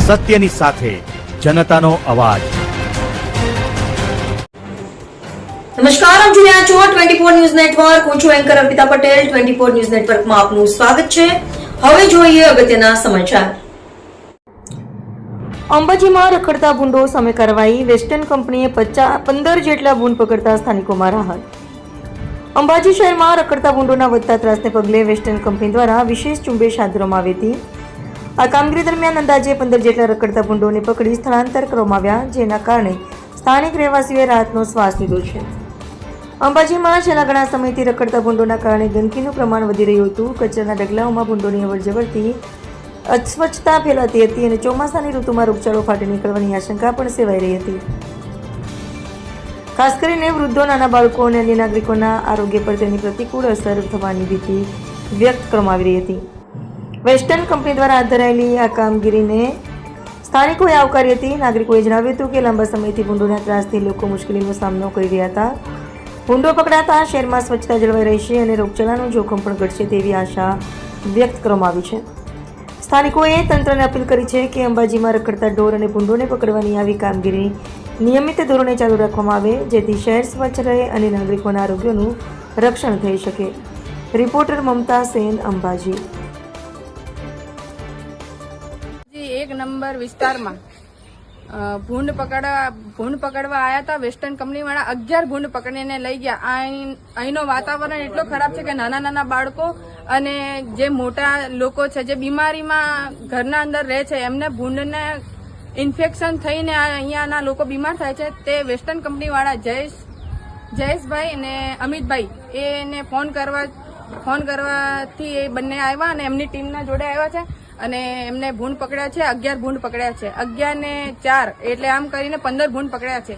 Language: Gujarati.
સત્યની સાથે જનતાનો અવાજ। નમસ્કાર, આપ જોઈ રહ્યા છો 24 ન્યૂઝ નેટવર્ક। હું છું એન્કર અર્પિતા પટેલ। 24 ન્યૂઝ નેટવર્કમાં આપનું સ્વાગત છે। હવે જોઈએ અગત્યના સમાચાર। અંબાજીમાં રખડતા ભૂંડો સામે કાર્યવાહી। વેસ્ટર્ન કંપનીએ 15 જેટલા ભૂંડ પકડતા સ્થાનિકોમાં રાહત। અંબાજી શહેરમાં રખડતા ભૂંડોના વધતા ત્રાસને પગલે વેસ્ટર્ન કંપની દ્વારા વિશેષ ઝુંબેશ હાથ ધરવામાં આવી હતી। આ કામગીરી દરમિયાન અંદાજે 15 જેટલા રખડતા ભૂંડોને પકડી સ્થળાંતર કરવામાં આવ્યા, જેના કારણે સ્થાનિક રહેવાસીઓએ રાહતનો શ્વાસ લીધો છે। અંબાજીમાં છેલ્લા ઘણા સમયથી રખડતા ભૂંડોના કારણે ગંદકીનું પ્રમાણ વધી રહ્યું હતું। કચરાના ઢગલાઓમાં ભૂંડોની અવરજવરથી અસ્વચ્છતા ફેલાતી હતી અને ચોમાસાની ઋતુમાં રોગચાળો ફાટી નીકળવાની આશંકા પણ સેવાઈ રહી હતી। ખાસ કરીને વૃદ્ધો, નાના બાળકો અને અન્ય નાગરિકોના આરોગ્ય પર તેની પ્રતિકૂળ અસર થવાની ભીતિ વ્યક્ત કરવામાં આવી રહી હતી। વેસ્ટર્ન કંપની દ્વારા હાથ ધરાયેલી આ કામગીરીને સ્થાનિકોએ આવકારી હતી। નાગરિકોએ જણાવ્યું હતું કે લાંબા સમયથી ભૂંડોના ત્રાસથી લોકો મુશ્કેલીનો સામનો કરી રહ્યા હતા। ભૂંડો પકડાતા શહેરમાં સ્વચ્છતા જળવાઈ રહેશે અને રોગચાળાનું જોખમ પણ ઘટશે તેવી આશા વ્યક્ત કરવામાં આવી છે। સ્થાનિકોએ તંત્રને અપીલ કરી છે કે અંબાજીમાં રખડતા ઢોર અને ભૂંડોને પકડવાની આવી કામગીરી નિયમિત ધોરણે ચાલુ રાખવામાં આવે, જેથી શહેર સ્વચ્છ રહે અને નાગરિકોના આરોગ્યનું રક્ષણ થઈ શકે। રિપોર્ટર મમતા સેન, અંબાજી। એક નંબર વિસ્તારમાં ભૂંડ પકડવા આયા હતા। વેસ્ટર્ન કંપની વાળા 11 ભૂંડ પકડીને લઈ ગયા। અહીંનો વાતાવરણ એટલો ખરાબ છે કે નાના નાના બાળકો અને જે મોટા લોકો છે, જે બીમારીમાં ઘરના અંદર રહે છે, એમને ભૂંડને ઇન્ફેક્શન થઈને અહીંયાના લોકો બીમાર થાય છે। તે વેસ્ટર્ન કંપની વાળા જયેશભાઈ અને અમિતભાઈ એને ફોન કરવાથી એ બંને આવ્યા અને એમની ટીમના જોડે આવ્યા છે અને એમને ભૂંડ પકડ્યા છે। 11 ભૂંડ પકડ્યા છે। 11 ને 4 એટલે આમ કરીને 15 ભૂંડ પકડ્યા છે।